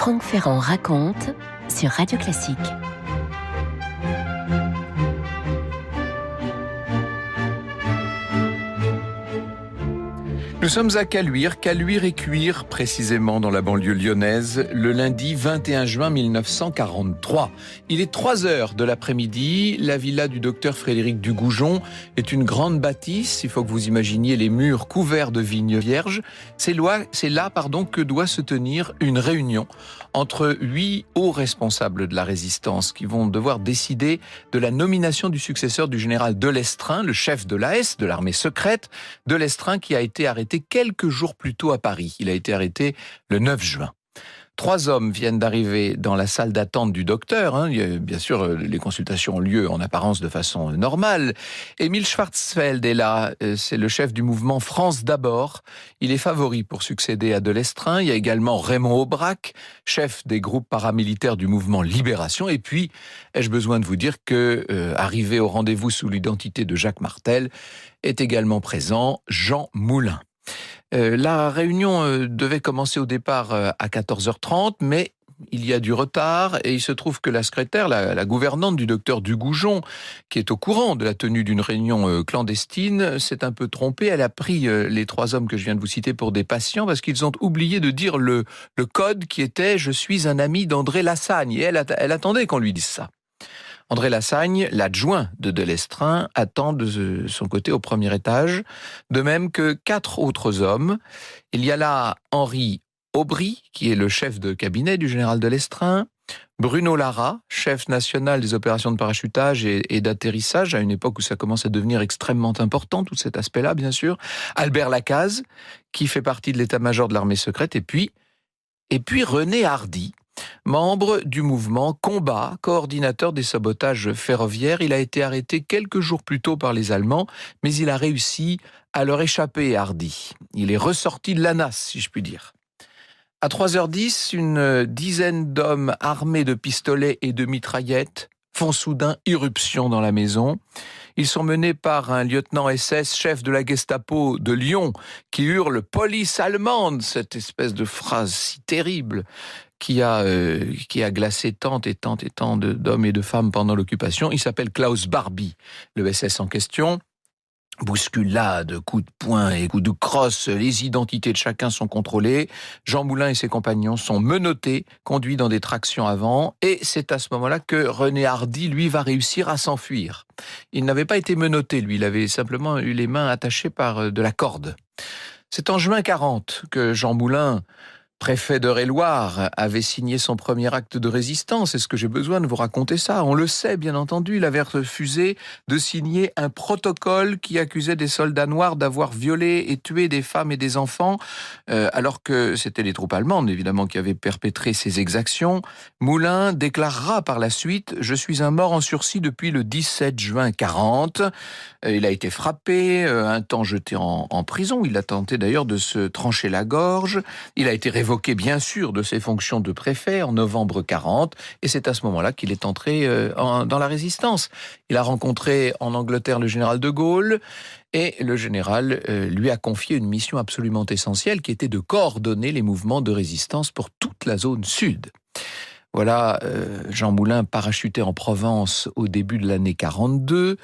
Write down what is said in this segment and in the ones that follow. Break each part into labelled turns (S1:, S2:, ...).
S1: Franck Ferrand raconte sur Radio Classique.
S2: Nous sommes à Caluire et Cuire, précisément dans la banlieue lyonnaise, le lundi 21 juin 1943. Il est 3h de l'après-midi. La villa du docteur Frédéric Dugoujon est une grande bâtisse. Il faut que vous imaginiez les murs couverts de vignes vierges. C'est là que doit se tenir une réunion entre 8 hauts responsables de la résistance qui vont devoir décider de la nomination du successeur du général Delestrin, le chef de l'AS, de l'armée secrète. Delestrin qui a été arrêté quelques jours plus tôt à Paris. Il a été arrêté le 9 juin. 3 hommes viennent d'arriver dans la salle d'attente du docteur. Bien sûr, les consultations ont lieu en apparence de façon normale. Émile Schwarzfeld est là. C'est le chef du mouvement France d'abord. Il est favori pour succéder à Delestrin. Il y a également Raymond Aubrac, chef des groupes paramilitaires du mouvement Libération. Et puis, ai-je besoin de vous dire que, arrivé au rendez-vous sous l'identité de Jacques Martel, est également présent Jean Moulin. La réunion devait commencer au départ à 14h30, mais il y a du retard et il se trouve que la secrétaire, la gouvernante du docteur Dugoujon, qui est au courant de la tenue d'une réunion clandestine, s'est un peu trompée. Elle a pris les 3 hommes que je viens de vous citer pour des patients parce qu'ils ont oublié de dire le code qui était « Je suis un ami d'André Lassagne » et elle attendait qu'on lui dise ça. André Lassagne, l'adjoint de Delestrin, attend de son côté au premier étage, de même que 4 autres hommes. Il y a là Henri Aubry, qui est le chef de cabinet du général Delestrin, Bruno Lara, chef national des opérations de parachutage et d'atterrissage, à une époque où ça commence à devenir extrêmement important, tout cet aspect-là, bien sûr, Albert Lacaze, qui fait partie de l'état-major de l'armée secrète, et puis René Hardy, membre du mouvement Combat, coordinateur des sabotages ferroviaires. Il a été arrêté quelques jours plus tôt par les Allemands, mais il a réussi à leur échapper, Hardy. Il est ressorti de la nasse, si je puis dire. À 3h10, une dizaine d'hommes armés de pistolets et de mitraillettes font soudain irruption dans la maison. Ils sont menés par un lieutenant SS, chef de la Gestapo de Lyon, qui hurle « Police allemande !» cette espèce de phrase si terrible qui a glacé tant d'hommes et de femmes pendant l'occupation. Il s'appelle Klaus Barbie, le SS en question. Bousculade, coups de poing et coups de crosse, les identités de chacun sont contrôlées. Jean Moulin et ses compagnons sont menottés, conduits dans des tractions avant, et c'est à ce moment-là que René Hardy, lui, va réussir à s'enfuir. Il n'avait pas été menotté, lui, il avait simplement eu les mains attachées par de la corde. C'est en juin 40 que Jean Moulin, préfet d'Eure-et-Loir, avait signé son premier acte de résistance. Est-ce que j'ai besoin de vous raconter ça? On le sait, bien entendu. Il avait refusé de signer un protocole qui accusait des soldats noirs d'avoir violé et tué des femmes et des enfants, alors que c'était les troupes allemandes, évidemment, qui avaient perpétré ces exactions. Moulin déclarera par la suite « Je suis un mort en sursis depuis le 17 juin 40 ». Il a été frappé, un temps jeté en prison. Il a tenté d'ailleurs de se trancher la gorge. Il a été révoqué bien sûr de ses fonctions de préfet en novembre 40, et c'est à ce moment-là qu'il est entré dans la résistance. Il a rencontré en Angleterre le général de Gaulle, et le général lui a confié une mission absolument essentielle qui était de coordonner les mouvements de résistance pour toute la zone sud. Voilà, Jean Moulin parachuté en Provence au début de l'année 42.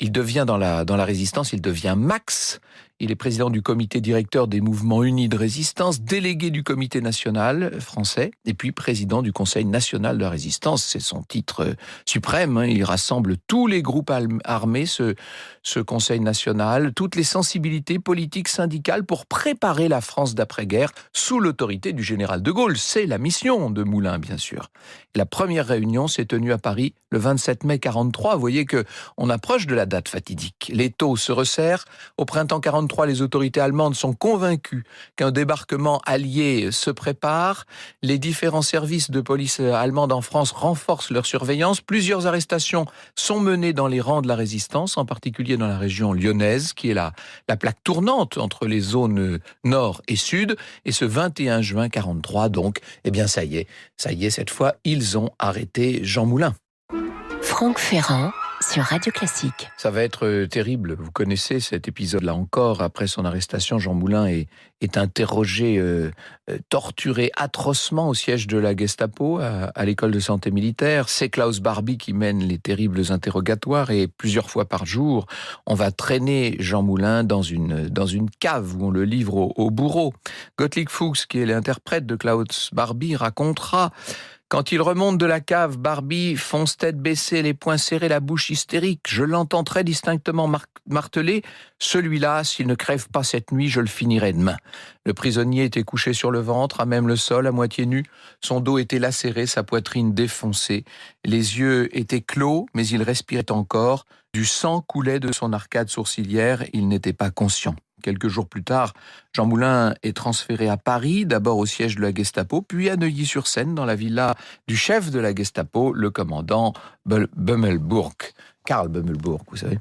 S2: Il devient dans la résistance, il devient Max. Il est président du comité directeur des mouvements unis de résistance, délégué du comité national français, et puis président du Conseil national de la résistance. C'est son titre suprême. Il rassemble tous les groupes armés, ce Conseil national, toutes les sensibilités politiques, syndicales pour préparer la France d'après-guerre sous l'autorité du général de Gaulle. C'est la mission de Moulin, bien sûr. Et la première réunion s'est tenue à Paris le 27 mai 43. Vous voyez qu'on approche de la date fatidique. Les taux se resserrent. Au printemps 43, les autorités allemandes sont convaincues qu'un débarquement allié se prépare. Les différents services de police allemande en France renforcent leur surveillance. Plusieurs arrestations sont menées dans les rangs de la résistance, en particulier dans la région lyonnaise, qui est la plaque tournante entre les zones nord et sud. Et ce 21 juin 43, donc, ça y est, cette fois, ils ont arrêté Jean Moulin.
S1: Franck Ferrand sur Radio Classique.
S2: Ça va être terrible. Vous connaissez cet épisode-là encore. Après son arrestation, Jean Moulin est interrogé, torturé atrocement au siège de la Gestapo à l'école de santé militaire. C'est Klaus Barbie qui mène les terribles interrogatoires et plusieurs fois par jour, on va traîner Jean Moulin dans une cave où on le livre au bourreau. Gottlieb Fuchs, qui est l'interprète de Klaus Barbie, racontera: quand il remonte de la cave, Barbie fonce tête baissée, les poings serrés, la bouche hystérique. Je l'entends très distinctement marteler: celui-là, s'il ne crève pas cette nuit, je le finirai demain. Le prisonnier était couché sur le ventre, à même le sol, à moitié nu. Son dos était lacéré, sa poitrine défoncée. Les yeux étaient clos, mais il respirait encore. Du sang coulait de son arcade sourcilière, il n'était pas conscient. Quelques jours plus tard, Jean Moulin est transféré à Paris, d'abord au siège de la Gestapo, puis à Neuilly-sur-Seine, dans la villa du chef de la Gestapo, le commandant Bömmelburg. Karl Bömmelburg, vous savez.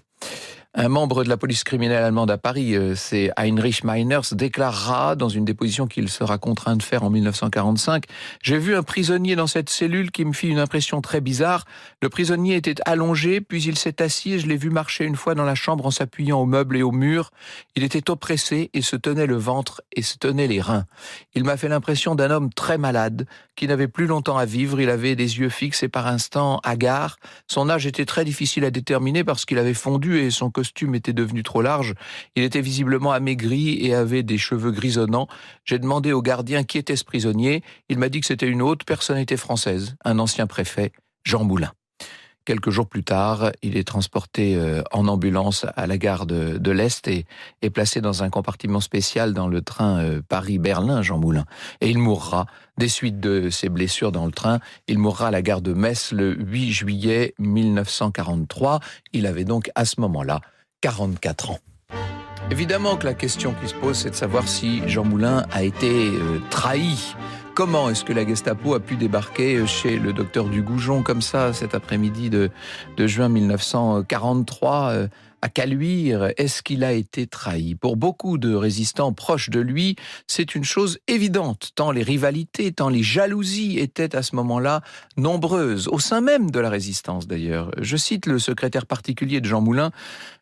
S2: Un membre de la police criminelle allemande à Paris, c'est Heinrich Meiners, déclarera dans une déposition qu'il sera contraint de faire en 1945: « J'ai vu un prisonnier dans cette cellule qui me fit une impression très bizarre. Le prisonnier était allongé, puis il s'est assis et je l'ai vu marcher une fois dans la chambre en s'appuyant aux meubles et aux murs. Il était oppressé et se tenait le ventre et se tenait les reins. Il m'a fait l'impression d'un homme très malade, qui n'avait plus longtemps à vivre. Il avait des yeux fixes et par instants hagards. Son âge était très difficile à déterminer parce qu'il avait fondu et son costume était devenu trop large. Il était visiblement amaigri et avait des cheveux grisonnants. J'ai demandé au gardien qui était ce prisonnier. Il m'a dit que c'était une haute personnalité française, un ancien préfet, Jean Moulin. » Quelques jours plus tard, il est transporté en ambulance à la gare de l'Est et est placé dans un compartiment spécial dans le train Paris-Berlin, Jean Moulin. Et il mourra des suites de ses blessures dans le train. Il mourra à la gare de Metz le 8 juillet 1943. Il avait donc à ce moment-là 44 ans. Évidemment que la question qui se pose, c'est de savoir si Jean Moulin a été trahi. Comment est-ce que la Gestapo a pu débarquer chez le docteur Dugoujon comme ça cet après-midi de juin 1943 à Caluire? Est-ce qu'il a été trahi? Pour beaucoup de résistants proches de lui, c'est une chose évidente, tant les rivalités, tant les jalousies étaient à ce moment-là nombreuses, au sein même de la résistance d'ailleurs. Je cite le secrétaire particulier de Jean Moulin,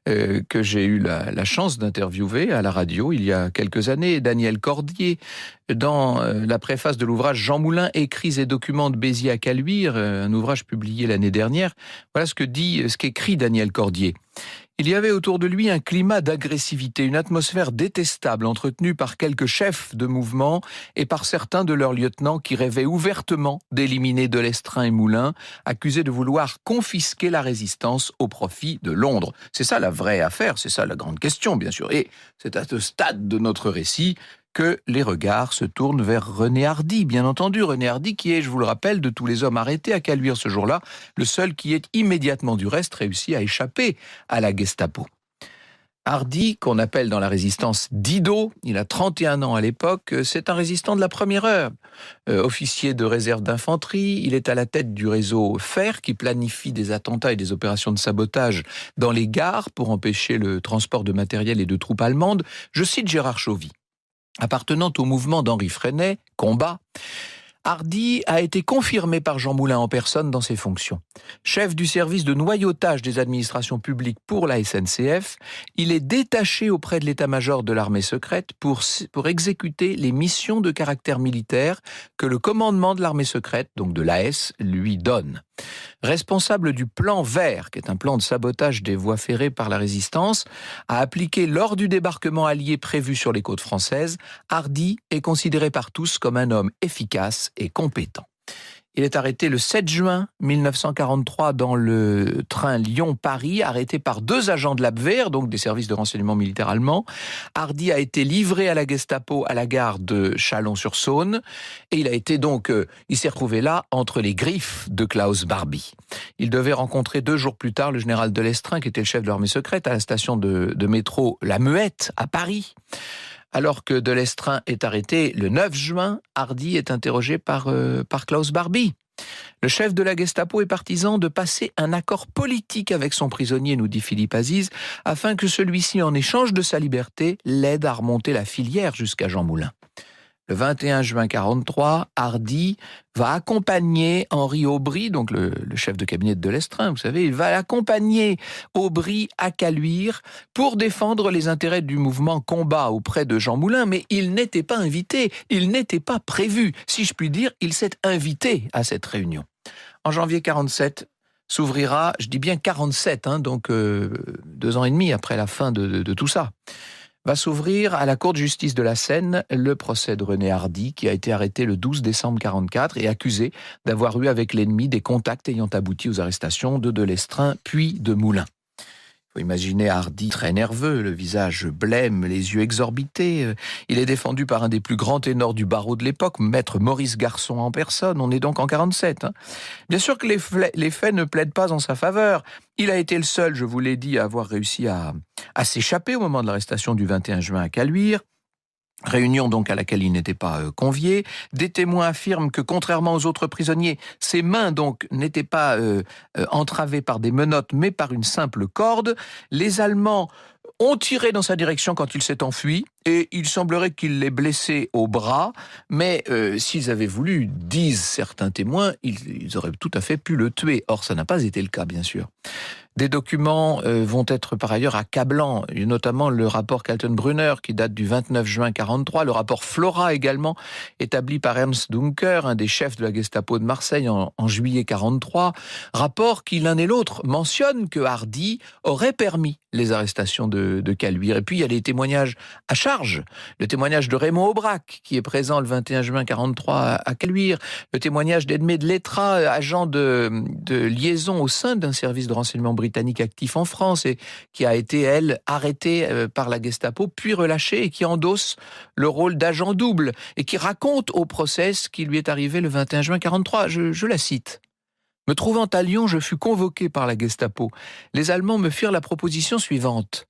S2: que j'ai eu la chance d'interviewer à la radio il y a quelques années, Daniel Cordier, dans la préface de l'ouvrage Jean Moulin, écrits et documents de Béziers à Caluire, un ouvrage publié l'année dernière. Voilà ce qu'écrit Daniel Cordier. Il y avait autour de lui un climat d'agressivité, une atmosphère détestable entretenue par quelques chefs de mouvement et par certains de leurs lieutenants qui rêvaient ouvertement d'éliminer Delestrin et Moulin, accusés de vouloir confisquer la résistance au profit de Londres. C'est ça la vraie affaire, c'est ça la grande question, bien sûr. Et c'est à ce stade de notre récit que les regards se tournent vers René Hardy, bien entendu. René Hardy qui est, je vous le rappelle, de tous les hommes arrêtés à Caluire ce jour-là, le seul qui ait immédiatement du reste réussi à échapper à la Gestapo. Hardy, qu'on appelle dans la résistance Dido, il a 31 ans à l'époque, c'est un résistant de la première heure. Officier de réserve d'infanterie, il est à la tête du réseau FER qui planifie des attentats et des opérations de sabotage dans les gares pour empêcher le transport de matériel et de troupes allemandes. Je cite Gérard Chauvy. Appartenant au mouvement d'Henri Freinet, Combat, Hardy a été confirmé par Jean Moulin en personne dans ses fonctions. Chef du service de noyautage des administrations publiques pour la SNCF, il est détaché auprès de l'état-major de l'armée secrète pour exécuter les missions de caractère militaire que le commandement de l'armée secrète, donc de l'AS, lui donne. Responsable du plan vert, qui est un plan de sabotage des voies ferrées par la résistance, à appliquer lors du débarquement allié prévu sur les côtes françaises, Hardy est considéré par tous comme un homme efficace et compétent. Il est arrêté le 7 juin 1943 dans le train Lyon-Paris, arrêté par 2 agents de l'Abwehr, donc des services de renseignement militaire allemands. Hardy a été livré à la Gestapo à la gare de Chalon-sur-Saône et il s'est retrouvé là entre les griffes de Klaus Barbie. Il devait rencontrer 2 jours plus tard le général Delestrin, qui était le chef de l'armée secrète, à la station de métro La Muette à Paris. Alors que Delestrin est arrêté le 9 juin, Hardy est interrogé par Klaus Barbie. Le chef de la Gestapo est partisan de passer un accord politique avec son prisonnier, nous dit Philippe Aziz, afin que celui-ci, en échange de sa liberté, l'aide à remonter la filière jusqu'à Jean Moulin. Le 21 juin 43, Hardy va accompagner Henri Aubry, donc le chef de cabinet de Delestraint, vous savez, il va accompagner Aubry à Caluire pour défendre les intérêts du mouvement Combat auprès de Jean Moulin, mais il n'était pas invité, il n'était pas prévu. Si je puis dire, il s'est invité à cette réunion. En janvier 47, s'ouvrira, je dis bien 47, donc 2 ans et demi après la fin de tout ça, va s'ouvrir à la Cour de justice de la Seine le procès de René Hardy, qui a été arrêté le 12 décembre 44 et accusé d'avoir eu avec l'ennemi des contacts ayant abouti aux arrestations de Delestraint puis de Moulin. Il faut imaginer Hardy très nerveux, le visage blême, les yeux exorbités. Il est défendu par un des plus grands ténors du barreau de l'époque, maître Maurice Garçon en personne. On est donc en 47. Bien sûr que les faits ne plaident pas en sa faveur. Il a été le seul, je vous l'ai dit, à avoir réussi à s'échapper au moment de l'arrestation du 21 juin à Caluire. Réunion donc à laquelle il n'était pas convié. Des témoins affirment que contrairement aux autres prisonniers, ses mains donc n'étaient pas entravées par des menottes mais par une simple corde. Les Allemands ont tiré dans sa direction quand il s'est enfui et il semblerait qu'il l'ait blessé au bras, mais s'ils avaient voulu, disent certains témoins, ils auraient tout à fait pu le tuer. Or, ça n'a pas été le cas, bien sûr. Des documents vont être par ailleurs accablants, notamment le rapport Kaltenbrunner qui date du 29 juin 43, le rapport Flora également, établi par Ernst Duncker, un des chefs de la Gestapo de Marseille en juillet 43, rapport qui l'un et l'autre mentionnent que Hardy aurait permis les arrestations de Caluire. Et puis il y a les témoignages à charge, le témoignage de Raymond Aubrac qui est présent le 21 juin 43 à Caluire, le témoignage d'Edmé de Lettra, agent de liaison au sein d'un service de renseignement britannique actif en France et qui a été, elle, arrêtée par la Gestapo, puis relâchée et qui endosse le rôle d'agent double et qui raconte au procès ce qui lui est arrivé le 21 juin 43. Je la cite. « Me trouvant à Lyon, je fus convoqué par la Gestapo. Les Allemands me firent la proposition suivante.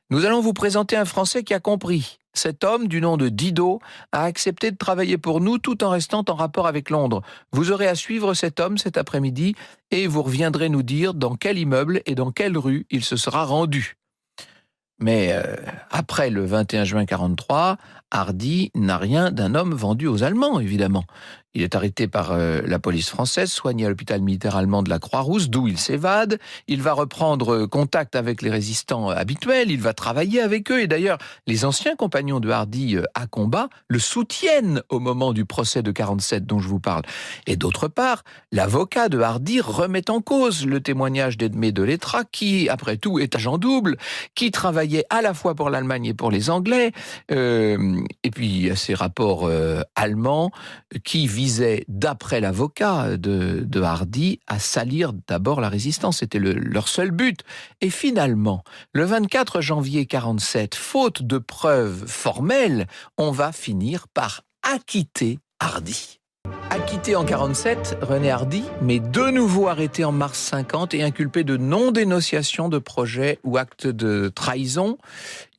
S2: Nous allons vous présenter un Français qui a compris. Cet homme, du nom de Didot, a accepté de travailler pour nous tout en restant en rapport avec Londres. Vous aurez à suivre cet homme cet après-midi et vous reviendrez nous dire dans quel immeuble et dans quelle rue il se sera rendu. » Mais après le 21 juin 43, Hardy n'a rien d'un homme vendu aux Allemands, évidemment. Il est arrêté par la police française, soigné à l'hôpital militaire allemand de la Croix-Rousse, d'où il s'évade. Il va reprendre contact avec les résistants habituels, il va travailler avec eux. Et d'ailleurs, les anciens compagnons de Hardy à combat le soutiennent au moment du procès de 47 dont je vous parle. Et d'autre part, l'avocat de Hardy remet en cause le témoignage d'Edmé de Lettra, qui, après tout, est agent double, qui travaillait à la fois pour l'Allemagne et pour les Anglais. Et puis, il y a ces rapports allemands qui visaient, d'après l'avocat de Hardy, à salir d'abord la résistance. C'était leur seul but. Et finalement, le 24 janvier 47, faute de preuves formelles, on va finir par acquitter Hardy. Acquitté en 47, René Hardy, mais de nouveau arrêté en mars 50 et inculpé de non-dénonciation de projet ou acte de trahison.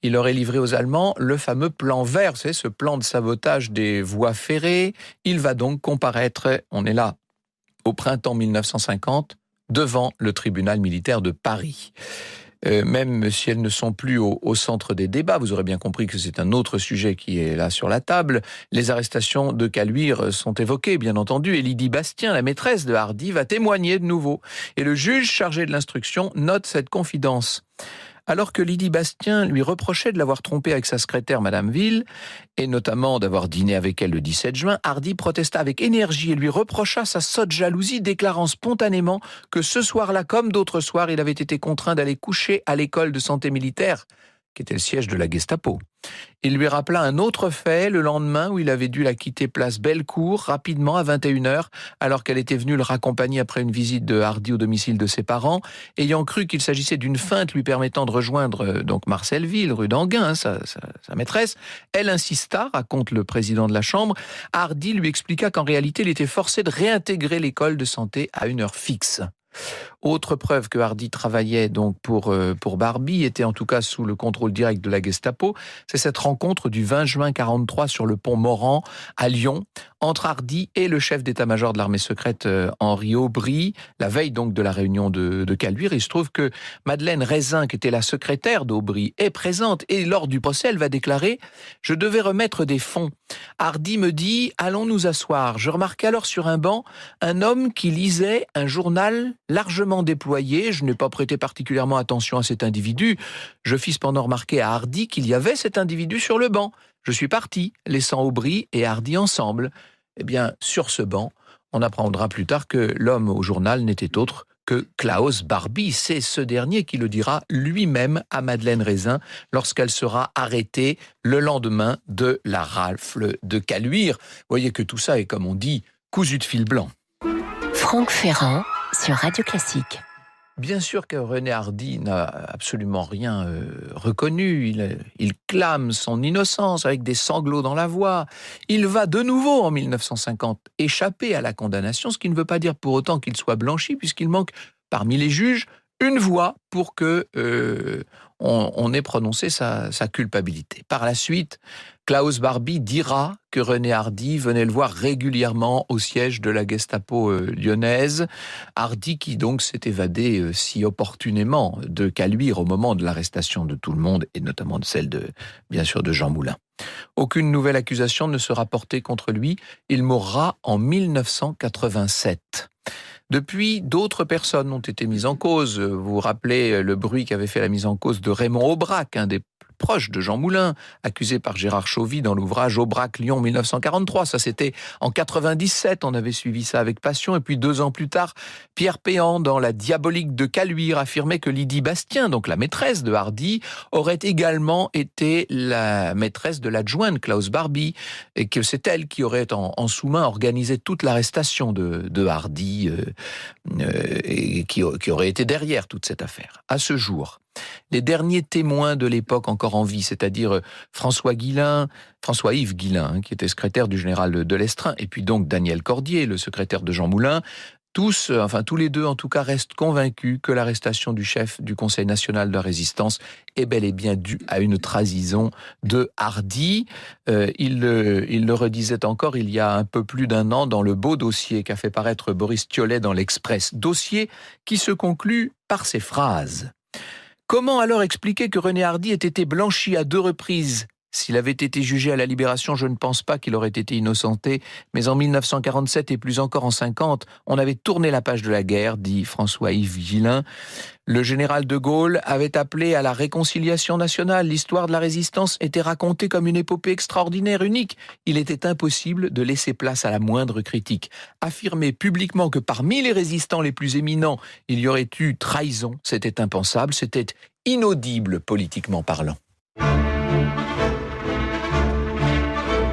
S2: Il aurait livré aux Allemands le fameux plan vert, c'est ce plan de sabotage des voies ferrées. Il va donc comparaître, on est là, au printemps 1950, devant le tribunal militaire de Paris. Même si elles ne sont plus au centre des débats, vous aurez bien compris que c'est un autre sujet qui est là sur la table. Les arrestations de Caluire sont évoquées, bien entendu, et Lydie Bastien, la maîtresse de Hardy, va témoigner de nouveau. Et le juge chargé de l'instruction note cette confidence. Alors que Lydie Bastien lui reprochait de l'avoir trompée avec sa secrétaire Madame Ville, et notamment d'avoir dîné avec elle le 17 juin, Hardy protesta avec énergie et lui reprocha sa sotte jalousie, déclarant spontanément que ce soir-là, comme d'autres soirs, il avait été contraint d'aller coucher à l'école de santé militaire, qui était le siège de la Gestapo. Il lui rappela un autre fait le lendemain où il avait dû la quitter place Bellecour rapidement à 21h alors qu'elle était venue le raccompagner après une visite de Hardy au domicile de ses parents, ayant cru qu'il s'agissait d'une feinte lui permettant de rejoindre donc Marcelleville, rue d'Anguin, sa maîtresse. Elle insista, raconte le président de la Chambre. Hardy lui expliqua qu'en réalité il était forcé de réintégrer l'école de santé à une heure fixe. Autre preuve que Hardy travaillait donc pour Barbie, était en tout cas sous le contrôle direct de la Gestapo, c'est cette rencontre du 20 juin 43 sur le pont Morand à Lyon entre Hardy et le chef d'état-major de l'armée secrète Henri Aubry, la veille donc de la réunion de Caluire. Il se trouve que Madeleine Raisin, qui était la secrétaire d'Aubry, est présente et lors du procès, elle va déclarer « Je devais remettre des fonds. Hardy me dit « Allons nous asseoir ». Je remarquai alors sur un banc un homme qui lisait un journal largement déployé. Je n'ai pas prêté particulièrement attention à cet individu. Je fis cependant remarquer à Hardy qu'il y avait cet individu sur le banc. Je suis parti, laissant Aubry et Hardy ensemble. Eh bien, sur ce banc, on apprendra plus tard que l'homme au journal n'était autre que Klaus Barbie. C'est ce dernier qui le dira lui-même à Madeleine Raisin lorsqu'elle sera arrêtée le lendemain de la rafle de Caluire. Vous voyez que tout ça est, comme on dit, cousu de fil blanc.
S1: Franck Ferrand sur Radio Classique.
S2: Bien sûr que René Hardy n'a absolument rien reconnu. Il clame son innocence avec des sanglots dans la voix. Il va de nouveau en 1950 échapper à la condamnation, ce qui ne veut pas dire pour autant qu'il soit blanchi, puisqu'il manque parmi les juges une voix pour que on ait prononcé sa culpabilité. Par la suite, Klaus Barbie dira que René Hardy venait le voir régulièrement au siège de la Gestapo lyonnaise. Hardy qui donc s'est évadé si opportunément de Caluire au moment de l'arrestation de tout le monde et notamment de celle bien sûr de Jean Moulin. Aucune nouvelle accusation ne sera portée contre lui. Il mourra en 1987. Depuis, d'autres personnes ont été mises en cause. Vous vous rappelez le bruit qu'avait fait la mise en cause de Raymond Aubrac, un des plus proches de Jean Moulin, accusé par Gérard Chauvy dans l'ouvrage Aubrac-Lyon 1943. Ça, c'était en 97. On avait suivi ça avec passion. Et puis 2 ans plus tard, Pierre Péan, dans La Diabolique de Caluire, affirmait que Lydie Bastien, donc la maîtresse de Hardy, aurait également été la maîtresse de l'adjoint de Klaus Barbie et que c'est elle qui aurait en sous-main organisé toute l'arrestation de Hardy et qui aurait été derrière toute cette affaire. À ce jour, les derniers témoins de l'époque encore en vie, c'est-à-dire François-Yves Guillain, qui était secrétaire du général de Lestrin, et puis donc Daniel Cordier, le secrétaire de Jean Moulin, tous les deux en tout cas, restent convaincus que l'arrestation du chef du Conseil national de la résistance est bel et bien due à une trahison de Hardy. Il le redisait encore il y a un peu plus d'1 an dans le beau dossier qu'a fait paraître Boris Thiollet dans l'Express. Dossier qui se conclut par ces phrases. Comment alors expliquer que René Hardy ait été blanchi à 2 reprises ? S'il avait été jugé à la Libération, je ne pense pas qu'il aurait été innocenté, mais en 1947 et plus encore en 50, on avait tourné la page de la guerre, dit François-Yves Guillain. Le général de Gaulle avait appelé à la réconciliation nationale. L'histoire de la résistance était racontée comme une épopée extraordinaire, unique. Il était impossible de laisser place à la moindre critique. Affirmer publiquement que parmi les résistants les plus éminents, il y aurait eu trahison, c'était impensable, c'était inaudible politiquement parlant.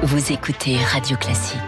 S1: Vous écoutez Radio Classique.